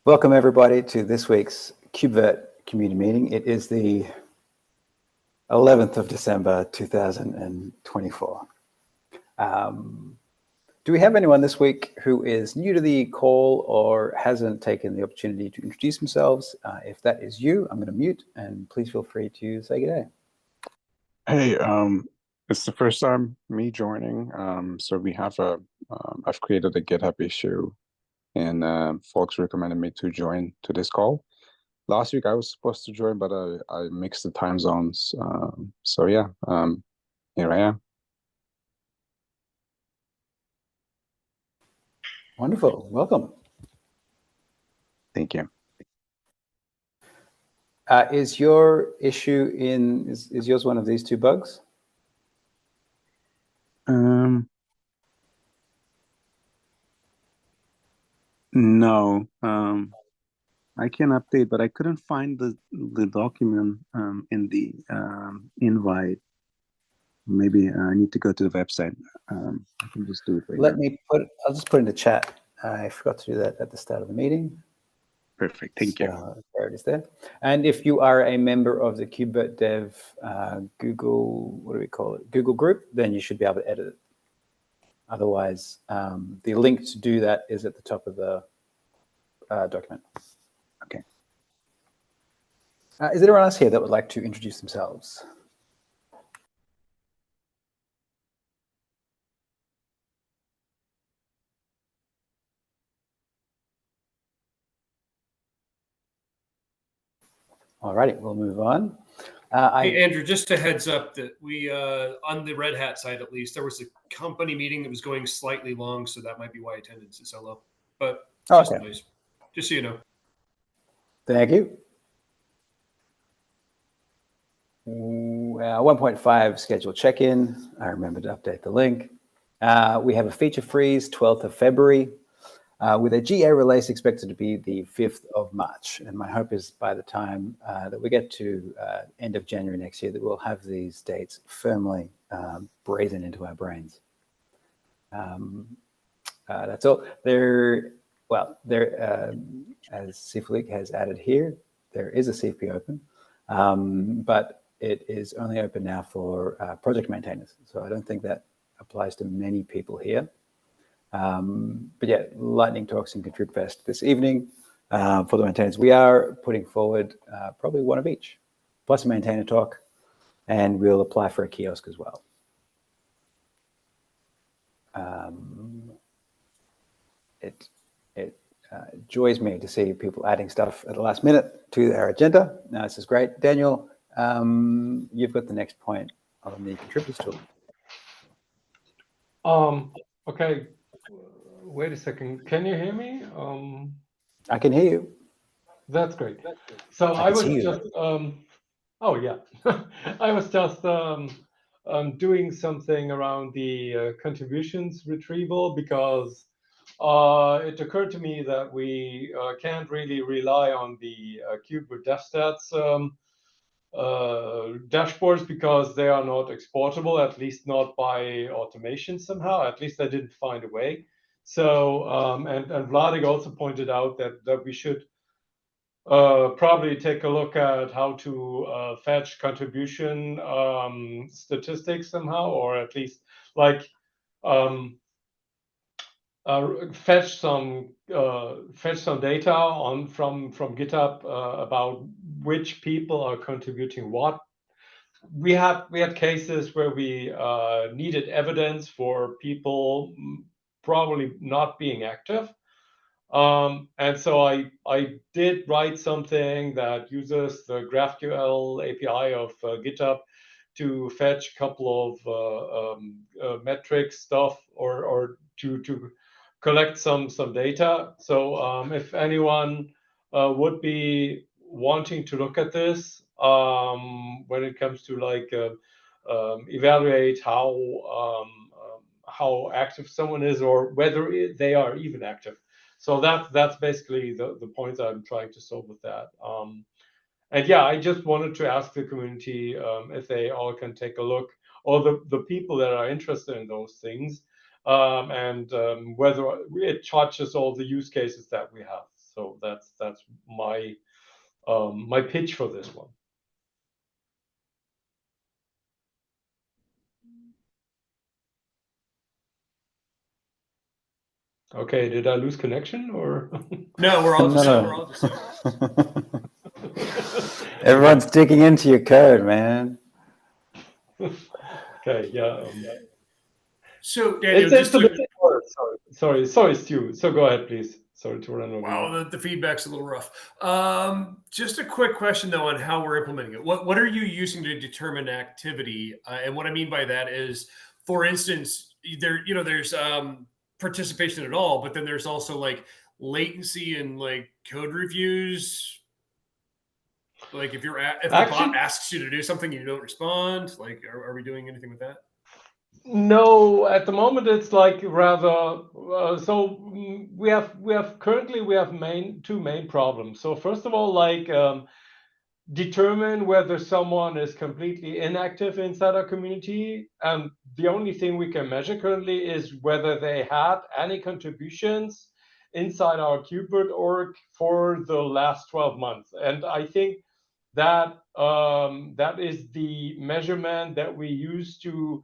Welcome everybody to this week's KubeVirt community meeting. It is the 11th of December 2024. Do we have anyone this week who is new to the call or hasn't taken the opportunity to introduce themselves? If that is you, I'm going to mute, and please feel free to say good day. Hey, it's the first time me joining. So we have I've created a GitHub issue, and folks recommended me to join to this call. Last week I was supposed to join, but I mixed the time zones. So yeah, here I am. Wonderful, welcome. Thank you. Is your issue is yours one of these two bugs? No. I can update, but I couldn't find the document in the invite. Maybe I need to go to the website. I can just do it right now. I'll just put in the chat. I forgot to do that at the start of the meeting. Perfect, thank you. There it is there. And if you are a member of the KubeVirt Dev Google, what do we call it? Google group, then you should be able to edit it. Otherwise, the link to do that is at the top of the document. Okay. Is there anyone else here that would like to introduce themselves? All righty, we'll move on. Hey, Andrew, just a heads up that we, on the Red Hat side at least, there was a company meeting that was going slightly long, so that might be why attendance is so low. But just nice, just so you know. Thank you. 1.5 scheduled check-in. I remember to update the link. We have a feature freeze, 12th of February. With a GA release expected to be the 5th of March. And my hope is by the time that we get to end of January next year, that we'll have these dates firmly brazen into our brains. That's all. As Siflik has added here, there is a CP open, but it is only open now for project maintainers. So I don't think that applies to many people here. But yeah, lightning talks and KubeVirt this evening for the maintainers. We are putting forward probably one of each, plus a maintainer talk, and we'll apply for a kiosk as well. It joys me to see people adding stuff at the last minute to our agenda. Now, this is great. Daniel, you've got the next point on the contributors tool. Okay. Wait a second. Can you hear me? I can hear you. That's great. So I was just, oh yeah, I was just doing something around the contributions retrieval because it occurred to me that we can't really rely on the KubeVirt DevStats dashboards because they are not exportable, at least not by automation somehow. At least I didn't find a way. So, and Vladik also pointed out that we should probably take a look at how to fetch contribution statistics somehow, or at least like fetch some data from GitHub about which people are contributing what. We had cases where we needed evidence for people probably not being active, and so I did write something that uses the GraphQL API of GitHub to fetch a couple of metric stuff or to collect some data. So if anyone would be wanting to look at this when it comes to like evaluate how active someone is or whether they are even active. So that's basically the point I'm trying to solve with that. And yeah, I just wanted to ask the community if they all can take a look, or the people that are interested in those things, and whether it touches all the use cases that we have. So that's my my pitch for this one. Okay, did I lose connection or? No, we're all just, No. we're all just Everyone's digging into your code, man. Okay, yeah. So Daniel, It's just a to, bit more. Sorry, Stu. So go ahead, please. Sorry to run over you. wow, the feedback's a little rough. Just a quick question though on how we're implementing it. What are you using to determine activity? And what I mean by that is, for instance, there's participation at all, but then there's also like latency and like code reviews. Like if the bot asks you to do something, you don't respond. Like, are we doing anything with that? No, at the moment it's like rather. So we have currently two main problems. So first of all, like determine whether someone is completely inactive inside our community, and the only thing we can measure currently is whether they had any contributions inside our KubeVirt org for the last 12 months. And I think that that is the measurement that we use to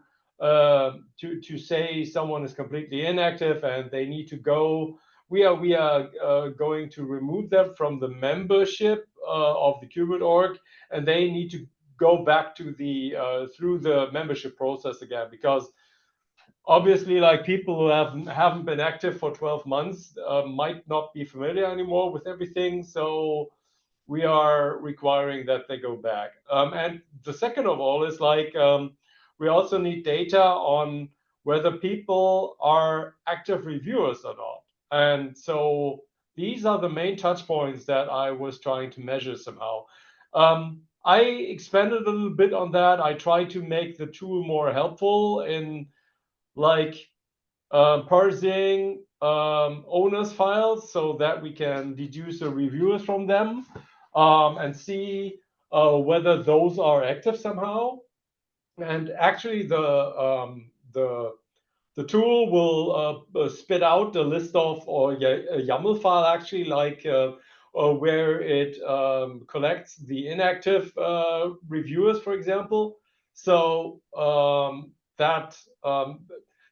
say someone is completely inactive and they need to go. We are going to remove them from the membership of the KubeVirt org, and they need to go back to the through the membership process again, because obviously, like people who haven't been active for 12 months might not be familiar anymore with everything. So we are requiring that they go back. And the second of all is like we also need data on whether people are active reviewers or not. And so these are the main touch points that I was trying to measure somehow. I expanded a little bit on that. I tried to make the tool more helpful in like parsing owners files so that we can deduce the reviewers from them and see whether those are active somehow. And actually, the tool will spit out a list of, or a YAML file actually, like where it collects the inactive reviewers, for example. So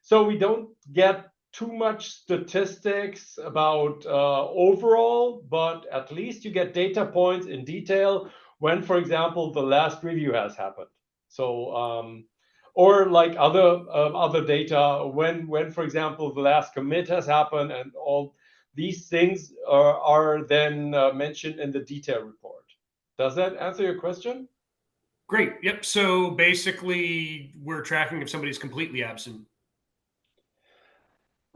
so we don't get too much statistics about overall, but at least you get data points in detail when, for example, the last review has happened. So or like other data when, for example, the last commit has happened, and all these things are then mentioned in the detail report. Does that answer your question? Great. Yep. So basically, we're tracking if somebody's completely absent.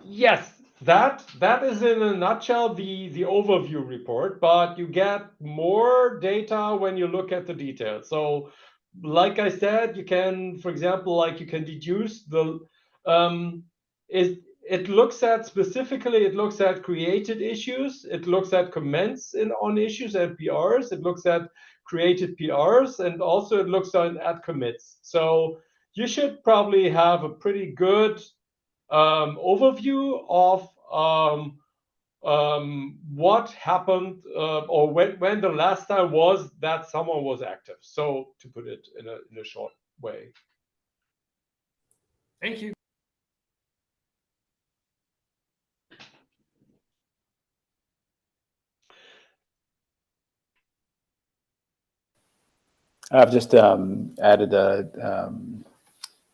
Yes, that is in a nutshell the overview report, but you get more data when you look at the details. So like I said, you can, for example, like you can deduce the it looks at specifically, it looks at created issues, it looks at comments on issues and PRs, it looks at created PRs, and also it looks at commits. So you should probably have a pretty good overview of what happened or when the last time was that someone was active. So to put it in a short way. Thank you. I've just added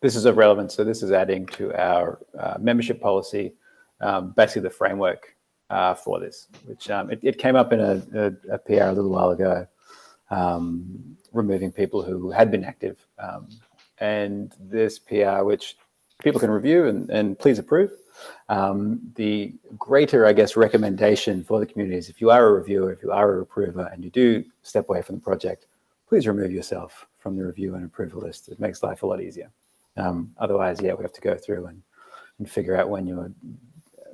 this is of relevance. So this is adding to our membership policy, basically the framework for this, which it came up in a PR a little while ago, removing people who had been active. And this PR, which people can review and please approve, the greater, I guess, recommendation for the community is if you are a reviewer, if you are a approver, and you do step away from the project, please remove yourself from the review and approval list. It makes life a lot easier. Otherwise, yeah, we have to go through and figure out when you're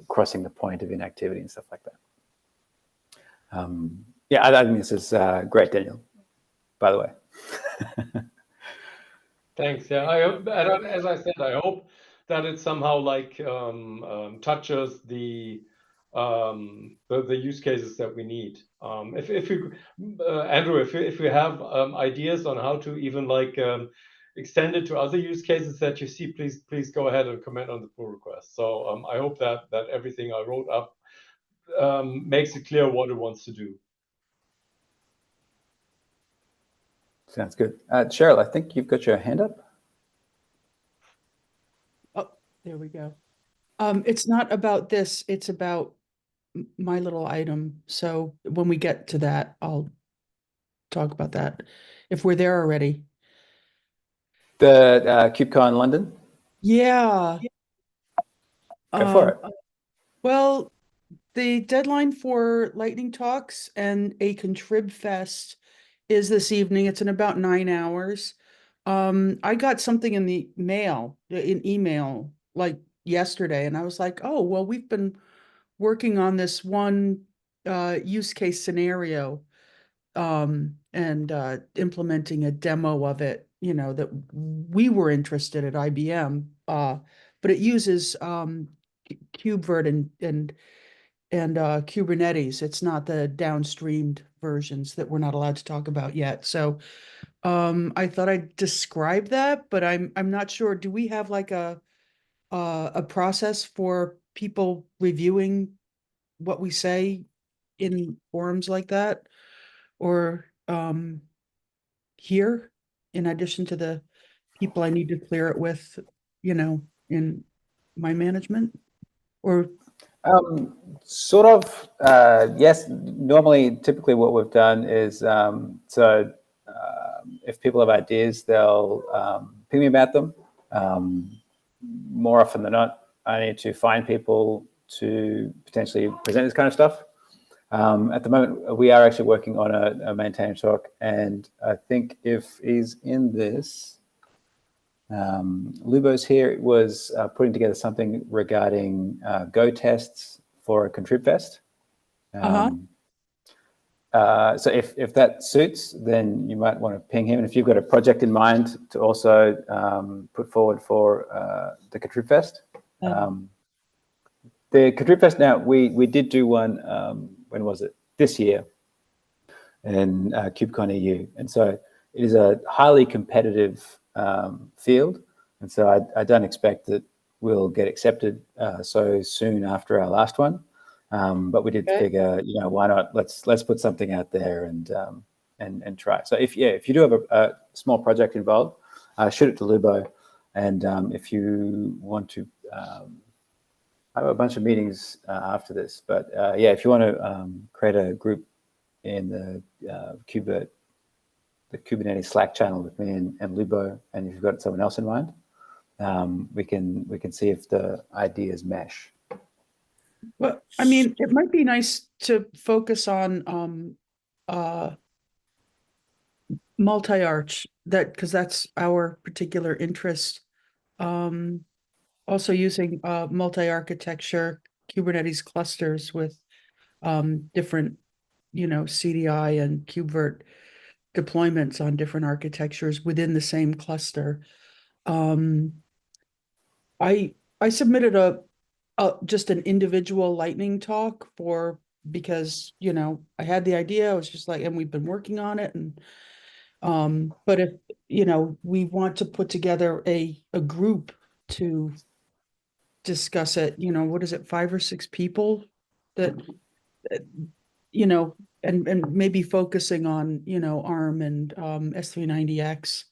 crossing the point of inactivity and stuff like that. Yeah, I think this is great, Daniel, by the way. Thanks. Yeah, I hope, as I said, I hope that it somehow like touches the use cases that we need. If you, Andrew, if you have ideas on how to even like extend it to other use cases that you see, please go ahead and comment on the pull request. So I hope that everything I wrote up makes it clear what it wants to do. Sounds good. Cheryl, I think you've got your hand up. Oh, there we go. It's not about this, it's about my little item. So when we get to that, I'll talk about that if we're there already. The KubeCon London? Yeah. Go for it. Well, the deadline for lightning talks and a Contrib Fest is this evening. It's in about 9 hours. I got something in the mail, in email, like yesterday, and I was like, oh, well, we've been working on this one use case scenario and implementing a demo of it, you know, that we were interested at IBM, but it uses KubeVirt and Kubernetes. It's not the downstreamed versions that we're not allowed to talk about yet. So I thought I'd describe that, but I'm not sure. Do we have like a process for people reviewing what we say in forums like that, or here, in addition to the people I need to clear it with, you know, in my management, or Sort of, yes. Normally, typically what we've done is, if people have ideas, they'll ping me about them. More often than not, I need to find people to potentially present this kind of stuff. At the moment, we are actually working on a maintainer talk, and I think if he's in this, Lubo's here, was putting together something regarding Go tests for a Contrib Fest. So if that suits, then you might want to ping him. And if you've got a project in mind to also put forward for the Contrib Fest. The Contrib Fest, now, we did do one, when was it? This year in KubeCon EU. And so it is a highly competitive field. And so I don't expect that we'll get accepted so soon after our last one. But we did figure, you know, why not? Let's put something out there and try. So if you do have a small project involved, shoot it to Lubo. And if you want to, I have a bunch of meetings after this, but yeah, if you want to create a group in the KubeVirt, the Kubernetes Slack channel with me and Lubo, and if you've got someone else in mind, we can see if the ideas mesh. well, I mean, it might be nice to focus on multi-arch, that because that's our particular interest. Also using multi-architecture Kubernetes clusters with different, you know, CDI and KubeVirt deployments on different architectures within the same cluster. I submitted a just an individual lightning talk because, you know, I had the idea. I was just like, and we've been working on it, and but if, you know, we want to put together a group to discuss it, you know, what is it, 5 or 6 people that, you know, and maybe focusing on, you know, ARM and S390X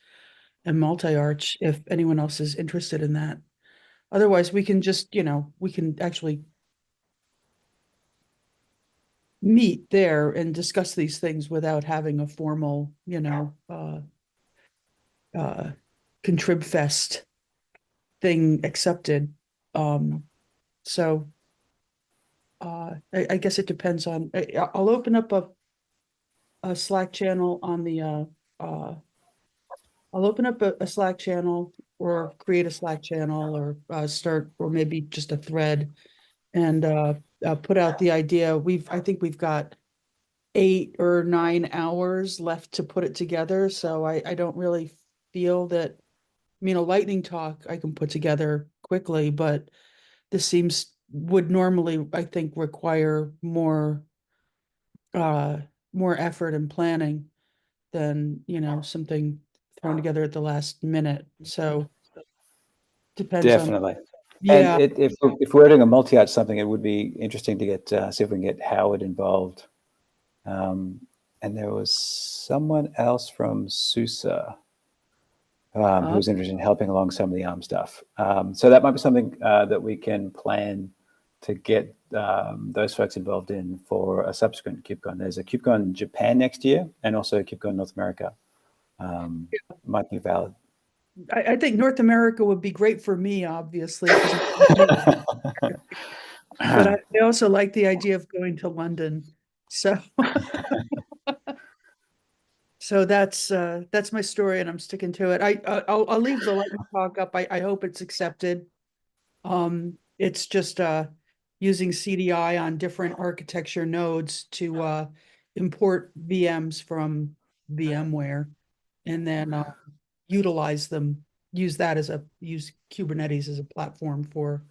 and multi-arch, if anyone else is interested in that. Otherwise, we can just, you know, we can actually meet there and discuss these things without having a formal, you know, Contrib Fest thing accepted. So I guess it depends on, I'll open up a Slack channel on the, I'll open up a Slack channel or create a Slack channel or start, or maybe just a thread, and put out the idea. I think we've got 8 or 9 hours left to put it together. So I don't really feel that, I mean, a lightning talk I can put together quickly, but this would normally, I think, require more effort and planning than, something thrown together at the last minute. So depends on, Definitely. yeah. And if we're doing a multi-arch something, it would be interesting to get see if we can get Howard involved. And there was someone else from SUSE who was interested in helping along some of the ARM stuff. So that might be something that we can plan to get those folks involved in for a subsequent KubeCon. There's a KubeCon Japan next year, and also a KubeCon North America might be valid. I think North America would be great for me, obviously, because but I also like the idea of going to London. So so that's my story, and I'm sticking to it. I'll leave the lightning talk up. I hope it's accepted. It's just using CDI on different architecture nodes to import VMs from VMware, and then utilize them. Use Kubernetes as a platform for,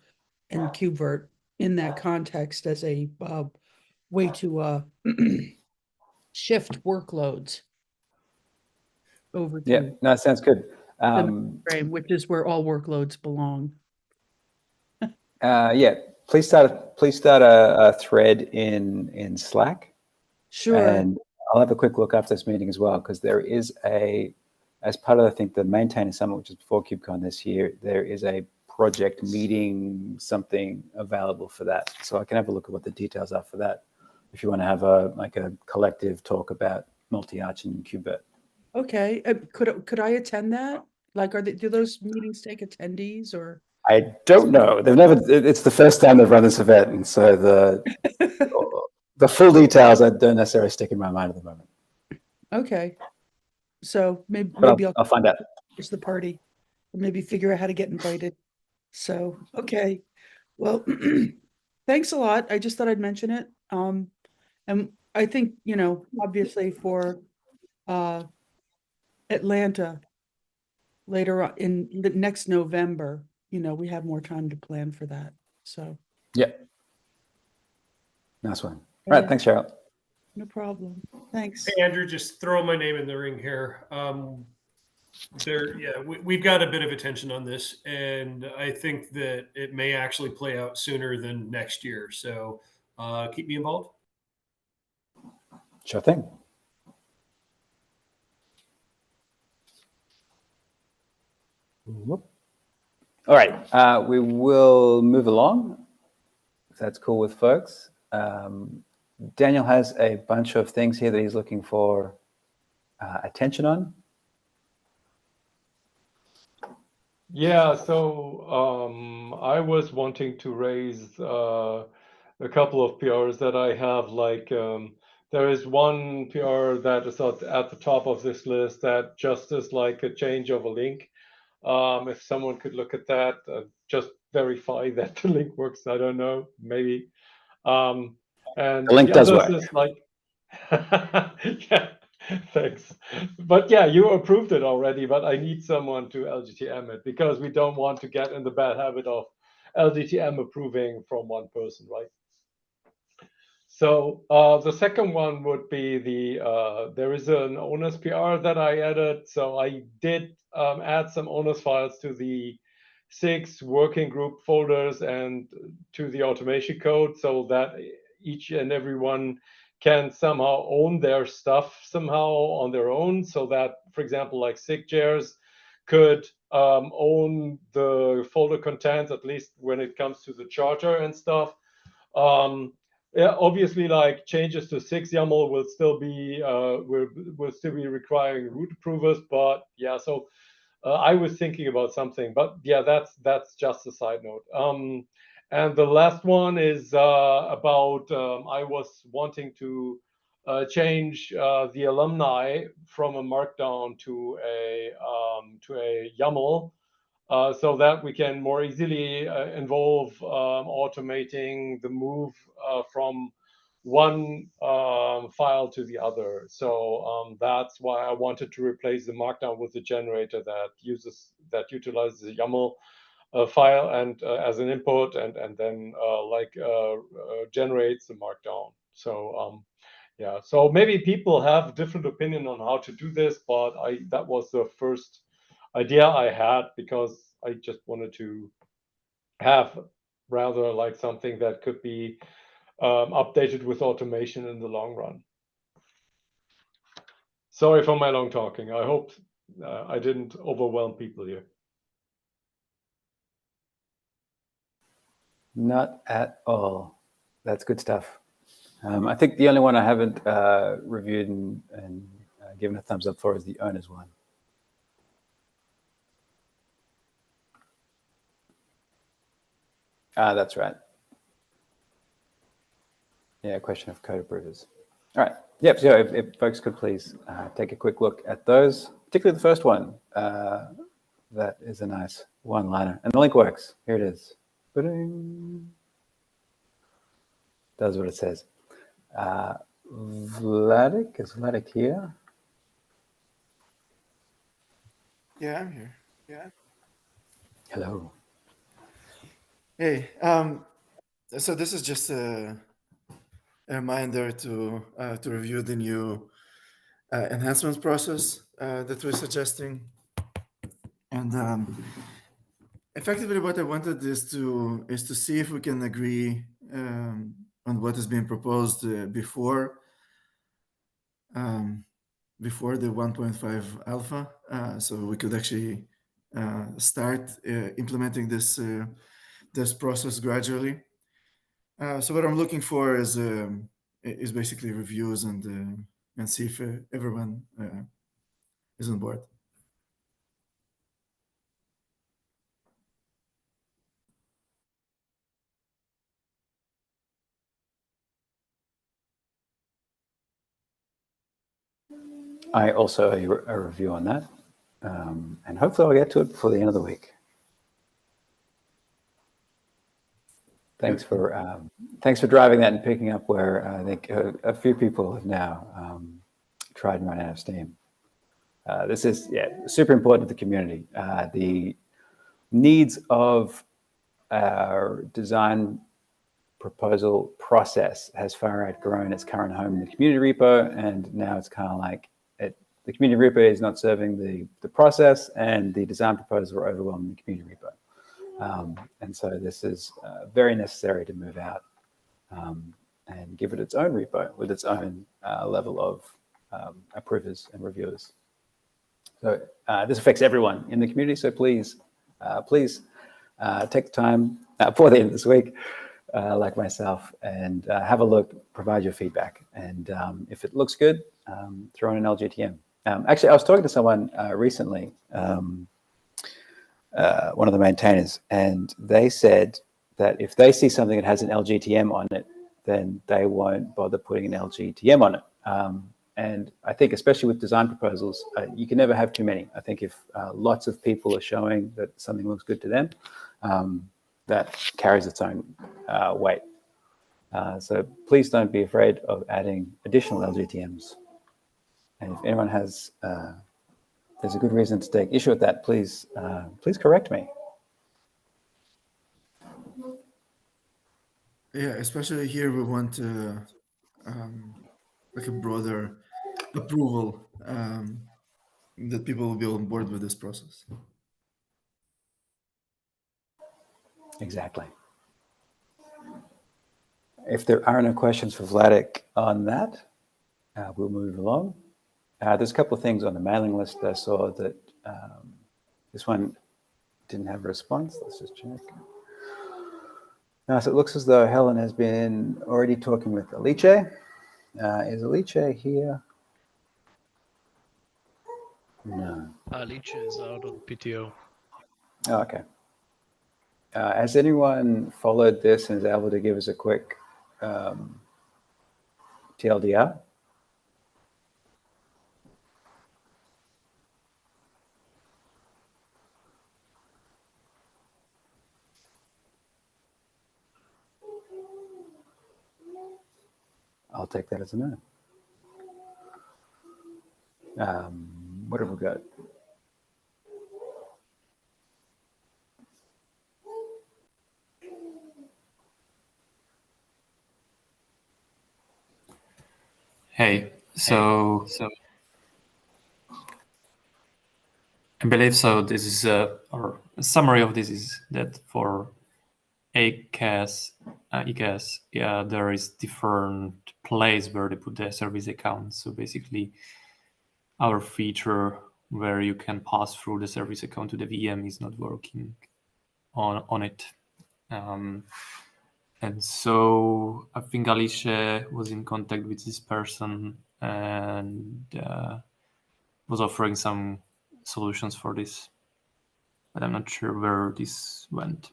and KubeVirt in that context as a way to shift workloads over Yeah, to no, sounds good. the frame, which is where all workloads belong. Yeah, please start a thread in Slack. Sure. And I'll have a quick look after this meeting as well, because there is as part of, I think, the Maintainer Summit, which is before KubeCon this year, there is a project meeting something available for that. So I can have a look at what the details are for that, if you want to have a collective talk about multi-arch and KubeVirt. Okay. Could I attend that? Like, do those meetings take attendees, or? I don't know. It's the first time they've run this event, and so the full details I don't necessarily stick in my mind at the moment. Okay. So maybe I'll find out. It's the party, or maybe figure out how to get invited. So, okay. Well, thanks a lot. I just thought I'd mention it. And I think, obviously for Atlanta later on in the next November, we have more time to plan for that. So, Yeah. Nice one. All right. Thanks, Cheryl. No problem. Thanks. Hey, Andrew, just throw my name in the ring here. We've got a bit of attention on this, and I think that it may actually play out sooner than next year. So keep me involved. Sure thing. Whoop. All right, we will move along, if that's cool with folks. Daniel has a bunch of things here that he's looking for attention on. Yeah, so I was wanting to raise a couple of PRs that I have. Like there is one PR that is at the top of this list that just is like a change of a link. If someone could look at that, just verify that the link works. I don't know, maybe. And the link does work. Is like, yeah, thanks. But yeah, you approved it already, but I need someone to LGTM it, because we don't want to get in the bad habit of LGTM approving from one person, right? So the second one would be there is an owners PR that I added. So I did add some owners files to the 6 working group folders and to the automation code, so that each and every one can somehow own their stuff somehow on their own. So that, for example, like SIGJARs could own the folder contents, at least when it comes to the charter and stuff. Yeah, obviously, like changes to 6 YAML will still be requiring root approvers, but yeah. So I was thinking about something, but yeah, that's just a side note. And the last one is about I was wanting to change the alumni from a markdown to a YAML. So that we can more easily involve automating the move from one file to the other. So that's why I wanted to replace the markdown with a generator that utilizes the YAML. file and as an input, and then generates the markdown. So yeah, so maybe people have different opinion on how to do this, but that was the first idea I had, because I just wanted to have rather like something that could be updated with automation in the long run. Sorry for my long talking. I hope I didn't overwhelm people here. Not at all. That's good stuff. I think the only one I haven't reviewed and given a thumbs up for is the owners one. That's right. Yeah, question of code approvers. All right. Yep. So if folks could please take a quick look at those, particularly the first one. That is a nice one-liner, and the link works. Here it is. Ba-ding. Does what it says. Vladik, is Vladik here? Yeah, I'm here. Yeah. Hello. Hey, so this is just a reminder to review the new enhancements process that we're suggesting. And effectively, what I wanted is to see if we can agree on what is being proposed before the 1.5 alpha, so we could actually start implementing this process gradually. So what I'm looking for is basically reviews and see if everyone is on board. I also owe a review on that, and hopefully I'll get to it before the end of the week. Thanks for driving that and picking up where I think a few people have now tried and run out of steam. This is super important to the community. The needs of our design proposal process has far outgrown its current home in the community repo, and now it's kind of like the community repo is not serving the process, and the design proposals are overwhelming the community repo. And so this is very necessary to move out and give it its own repo with its own level of approvers and reviewers. So this affects everyone in the community. So please take the time before the end of this week, like myself, and have a look, provide your feedback. And if it looks good, throw in an LGTM. Actually, I was talking to someone recently, one of the maintainers, and they said that if they see something that has an LGTM on it, then they won't bother putting an LGTM on it. And I think, especially with design proposals, you can never have too many. I think if lots of people are showing that something looks good to them, that carries its own weight. So please don't be afraid of adding additional LGTMs. And if anyone has, there's a good reason to take issue with that, please correct me. Yeah, especially here we want like a broader approval that people will be on board with this process. Exactly. If there are no questions for Vladik on that, we'll move along. There's a couple of things on the mailing list I saw that this one didn't have a response. Let's just check. So it looks as though Helen has been already talking with Alice. Is Alice here? No. Alice is out on PTO. Oh, okay. Has anyone followed this and is able to give us a quick TLDR? I'll take that as a no. What have we got? Hey, so I believe so. This is or a summary of this is that for ECAS, yeah, there is different place where they put the service account. So basically, our feature where you can pass through the service account to the VM is not working on it. And so I think Alicia was in contact with this person and was offering some solutions for this, but I'm not sure where this went.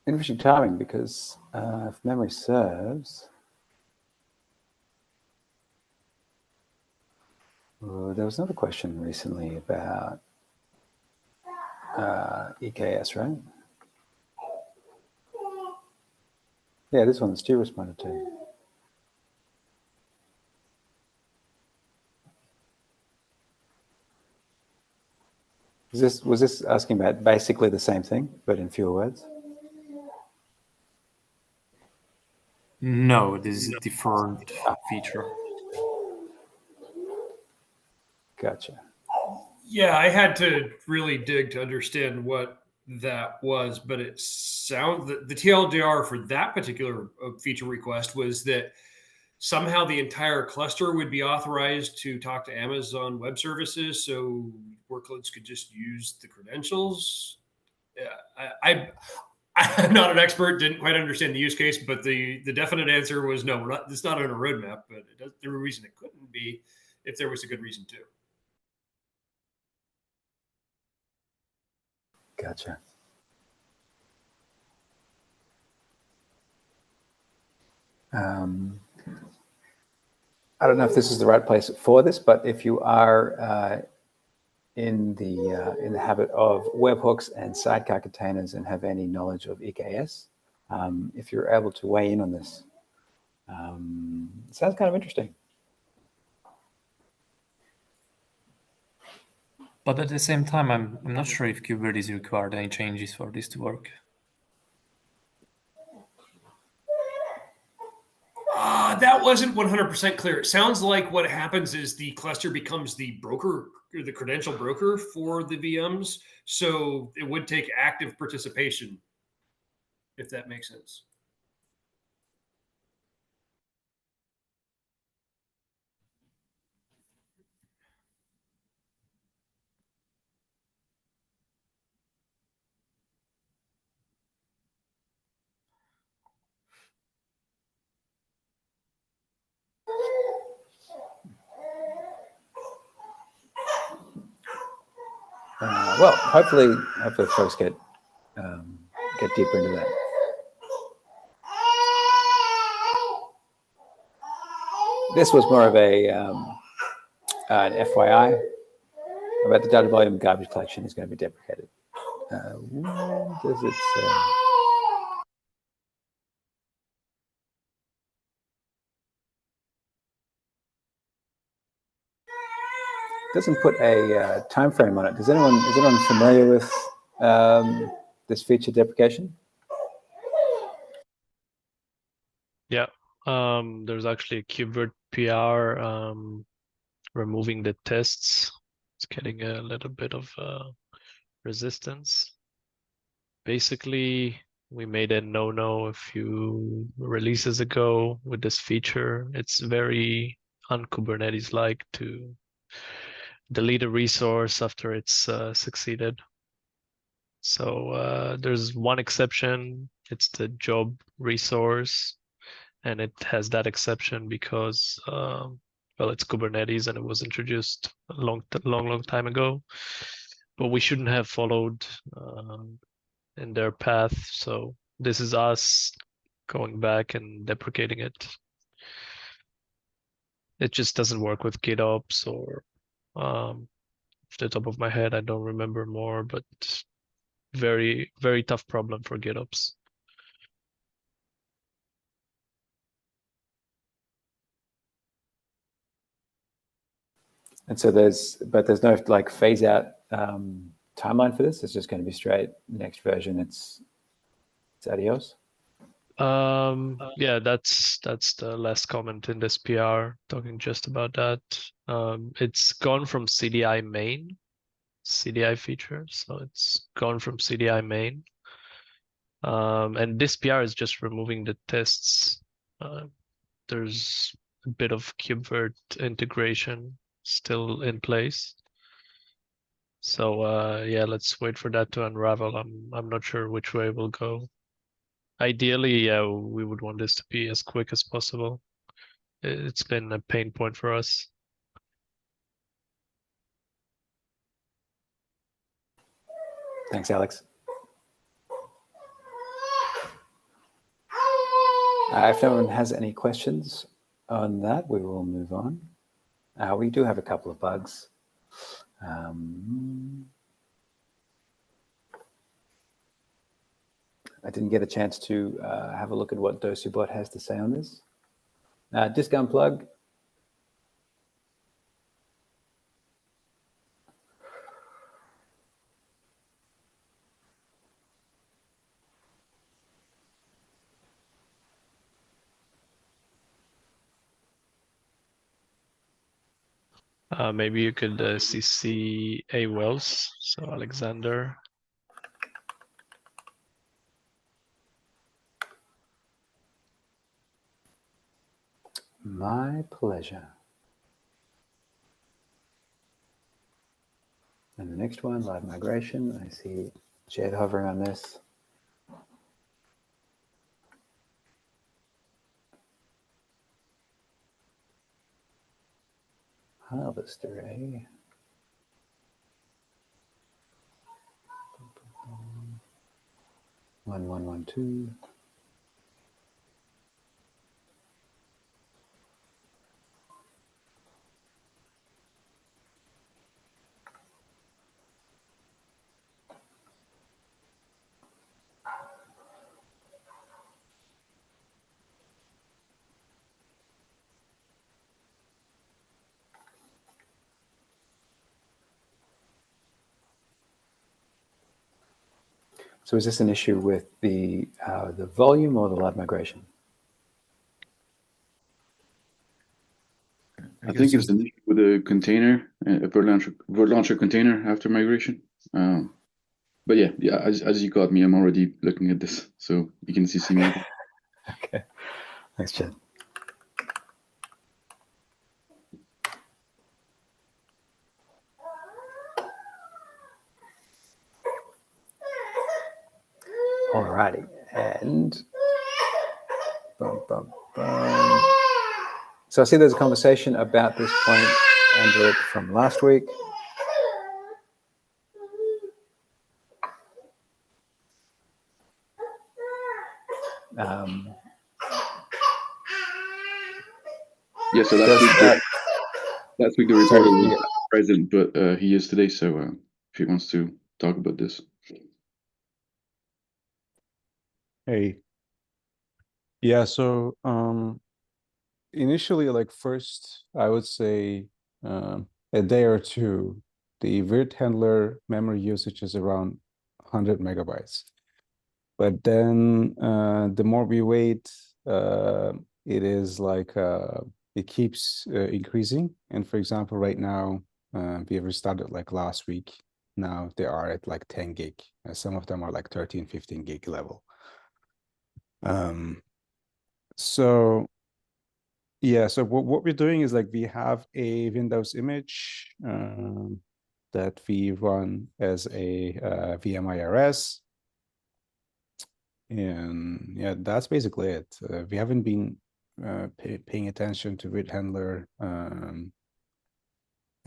Interesting timing, because if memory serves, there was another question recently about EKS, right? Yeah, this one that Stu responded to. Was this asking about basically the same thing, but in fewer words? No, this is a different feature. Gotcha. Yeah, I had to really dig to understand what that was, but it sounds the TLDR for that particular feature request was that somehow the entire cluster would be authorized to talk to Amazon Web Services, so workloads could just use the credentials. I'm not an expert, didn't quite understand the use case, but the definite answer was no. It's not on a roadmap, but there's a reason it couldn't be if there was a good reason to. Gotcha. I don't know if this is the right place for this, but if you are in the habit of webhooks and sidecar containers and have any knowledge of EKS, if you're able to weigh in on this, it sounds kind of interesting. But at the same time, I'm not sure if KubeVirt is required any changes for this to work. That wasn't 100% clear. It sounds like what happens is the cluster becomes the broker or the credential broker for the VMs. So it would take active participation, if that makes sense. Well, hopefully folks get deeper into that. This was more of an FYI about the data volume garbage collection is going to be deprecated. When does it say? Doesn't put a time frame on it. Is anyone familiar with this feature deprecation? Yeah, there's actually a KubeVirt PR removing the tests. It's getting a little bit of resistance. Basically, we made a no-no a few releases ago with this feature. It's very un-Kubernetes-like to delete a resource after it's succeeded. So there's one exception. It's the job resource, and it has that exception because well, it's Kubernetes and it was introduced a long time ago. But we shouldn't have followed in their path. So this is us going back and deprecating it. It just doesn't work with GitOps or off the top of my head, I don't remember more, but very, very tough problem for GitOps. And so there's no like phase out timeline for this. It's just going to be straight next version. It's adios. Yeah, that's the last comment in this PR talking just about that. It's gone from CDI main, CDI feature, so it's gone from CDI main. And this PR is just removing the tests. There's a bit of KubeVirt integration still in place. So yeah, let's wait for that to unravel. I'm not sure which way it will go. Ideally, yeah, we would want this to be as quick as possible. It's been a pain point for us. Thanks, Alex. If no one has any questions on that, we will move on. We do have a couple of bugs. I didn't get a chance to have a look at what DosuBot has to say on this. Discount plug. Maybe you could CC A Wells, so Alexander. My pleasure. And the next one, live migration. I see Jed hovering on this. Harvest array. One, one, one, two. So is this an issue with the volume or the live migration? I think it's an issue with a container, a Vert launcher container after migration. But yeah, as you got me, I'm already looking at this, so you can see me. Okay, thanks, Jed. Alrighty, and so I see there's a conversation about this point, Andrew, from last week. Yeah, so last week the reporter was present, but he is today, so if he wants to talk about this. Hey. Yeah, so initially, like first, I would say a day or two, the Virt handler memory usage is around 100 megabytes. But then the more we wait, it is like it keeps increasing. And for example, right now, we have started like last week. Now they are at like 10 gig. Some of them are like 13, 15 gig level. So yeah, so what we're doing is like we have a Windows image that we run as a VMIRS. And yeah, that's basically it. We haven't been paying attention to Virt handler. And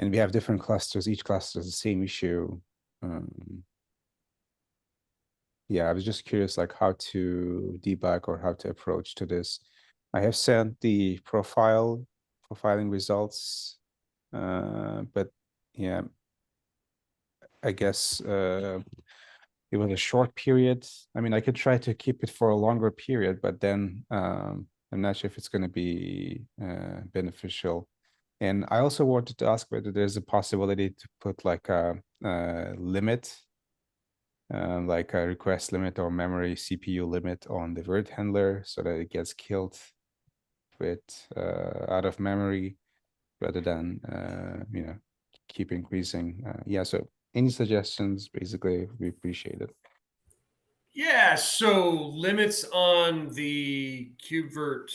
we have different clusters. Each cluster has the same issue. Yeah, I was just curious like how to debug or how to approach to this. I have sent the profiling results, but yeah, I guess it was a short period. I mean, I could try to keep it for a longer period, but then I'm not sure if it's going to be beneficial. And I also wanted to ask whether there's a possibility to put like a limit, like a request limit or memory CPU limit on the virt handler so that it gets killed with out of memory rather than keep increasing. Yeah, so any suggestions, basically, we appreciate it. Yeah, so limits on the KubeVirt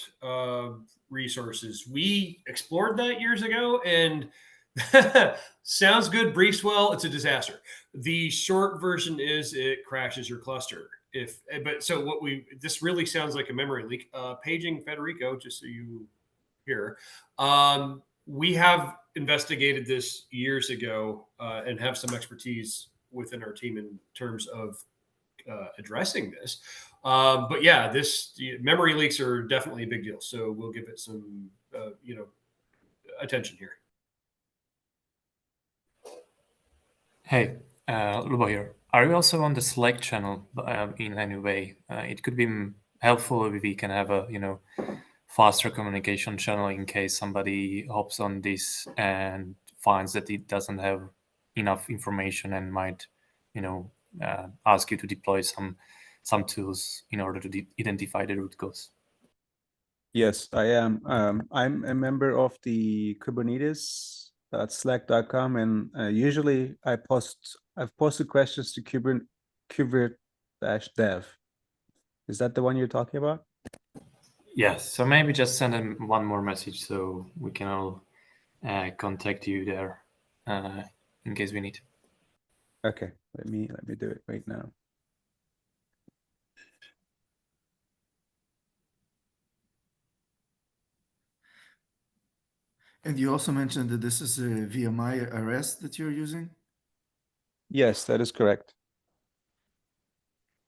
resources. We explored that years ago, and sounds good, briefs well, it's a disaster. The short version is it crashes your cluster. This really sounds like a memory leak. Paging Federico, just so you hear. We have investigated this years ago and have some expertise within our team in terms of addressing this. But yeah, memory leaks are definitely a big deal. So we'll give it some, attention here. Hey, Lubo here. Are you also on the Slack channel in any way? It could be helpful if we can have a, faster communication channel in case somebody hops on this and finds that it doesn't have enough information and might, ask you to deploy some tools in order to identify the root cause. Yes, I am. I'm a member of the Kubernetes.slack.com, and usually I've posted questions to KubeVirt-dev. Is that the one you're talking about? Yes. So maybe just send them one more message so we can all contact you there in case we need. Okay, let me do it right now. And you also mentioned that this is a VMI RS that you're using? Yes, that is correct.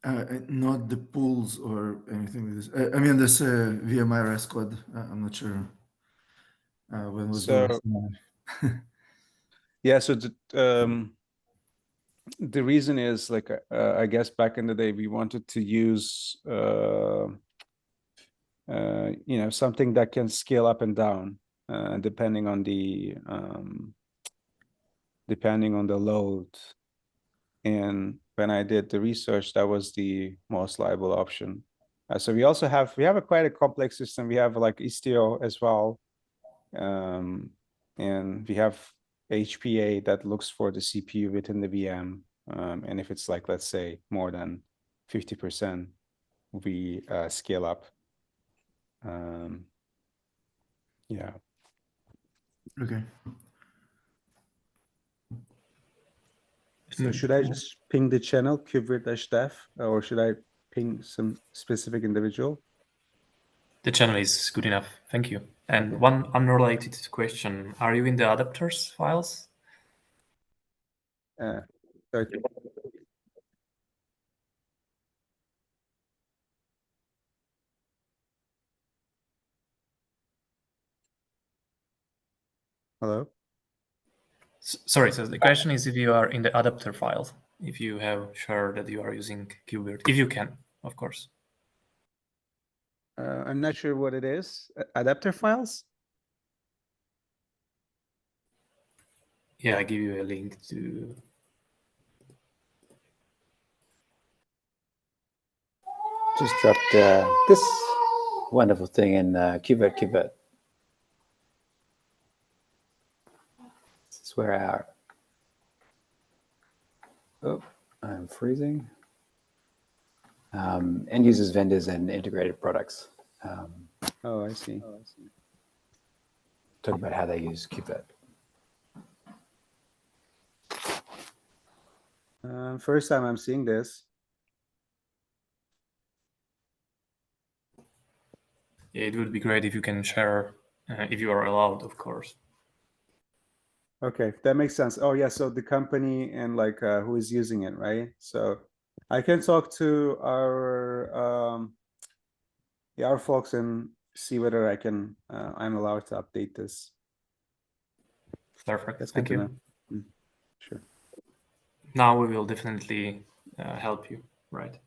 Not the pools or anything like this. I mean, this VMI RS code. I'm not sure. When was the last time? Yeah, so the reason is like I guess back in the day we wanted to use something that can scale up and down depending on the load. And when I did the research, that was the most reliable option. So we also have quite a complex system. We have like Istio as well, and we have HPA that looks for the CPU within the VM. And if it's like, let's say, more than 50%, we scale up. Yeah. Okay. So should I just ping the channel KubeVirt-dev, or should I ping some specific individual? The channel is good enough. Thank you. And Okay. one unrelated question: are you in the adapters files? Sorry. Hello? Sorry, so the question is if you are in the adapter file, if you have shared that you are using KubeVirt, if you can, of course. I'm not sure what it is. Adapter files? Yeah, I give you a link to. Just dropped this wonderful thing in KubeVirt. This is where I'm freezing. End users, vendors, and integrated products. Oh, I see. Talk about how they use KubeVirt. First time I'm seeing this. Yeah, it would be great if you can share, if you are allowed, of course. Okay, that makes sense. Oh yeah, so the company and like who is using it, right? So I can talk to our folks and see whether I can I'm allowed to update this. Perfect. That's Thank good to you. know. Sure. Now we will definitely help you, right?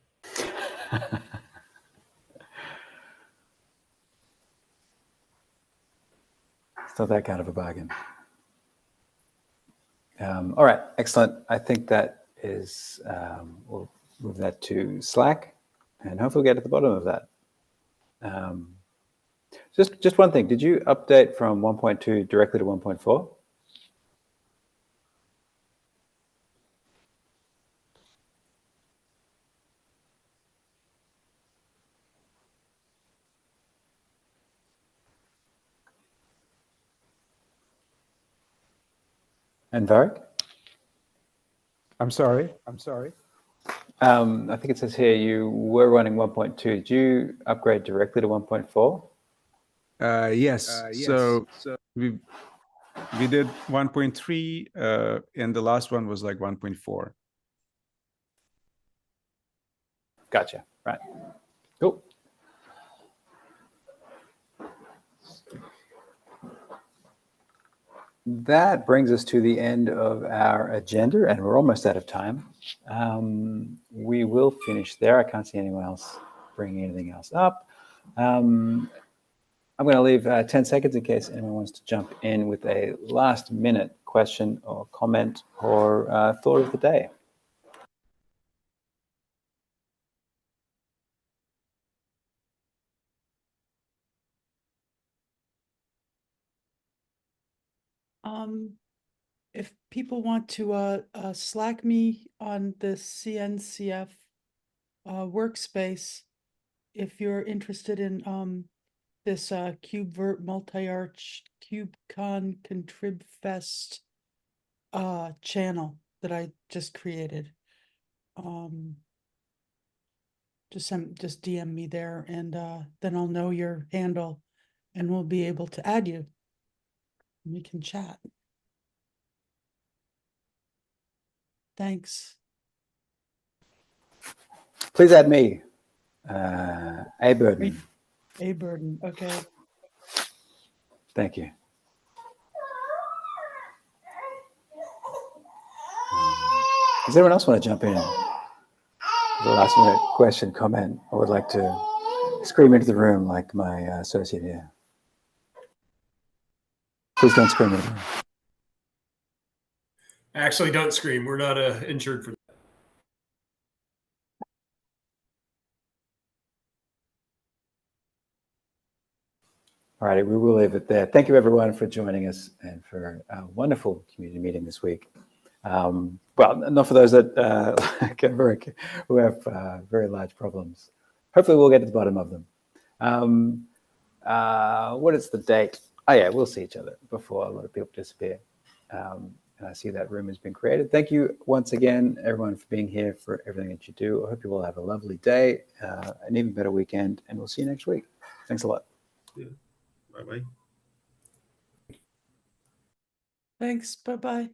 It's not that kind of a bargain. All right, excellent. I think that is, we'll move that to Slack, and hopefully we'll get to the bottom of that. Just one thing, did you update from 1.2 directly to 1.4? And Varric? I'm sorry. I think it says here you were running 1.2. Did you upgrade directly to 1.4? Yes. So we did 1.3, and the last one was like 1.4. Gotcha. Right. Cool. That brings us to the end of our agenda, and we're almost out of time. We will finish there. I can't see anyone else bringing anything else up. I'm going to leave 10 seconds in case anyone wants to jump in with a last-minute question or comment or thought of the day. If people want to Slack me on the CNCF workspace, if you're interested in this KubeVirt multi-arch KubeCon ContribFest channel that I just created, just DM me there, and then I'll know your handle, and we'll be able to add you. We can chat. Thanks. Please add me, A. Burden. A Burden, okay. Thank you. Does anyone else want to jump in? The last minute question, comment. I would like to scream into the room like my associate here. Please don't scream into the room. Actually, don't scream. We're not insured for that. All right, we will leave it there. Thank you, everyone, for joining us and for a wonderful community meeting this week. Well, not for those that like Eric, who have very large problems. Hopefully, we'll get to the bottom of them. What is the date? Oh, yeah, we'll see each other before a lot of people disappear. And I see that room has been created. Thank you once again, everyone, for being here, for everything that you do. I hope you all have a lovely day, an even better weekend, and we'll see you next week. Thanks a lot. Yeah. Bye-bye. Thanks. Bye-bye.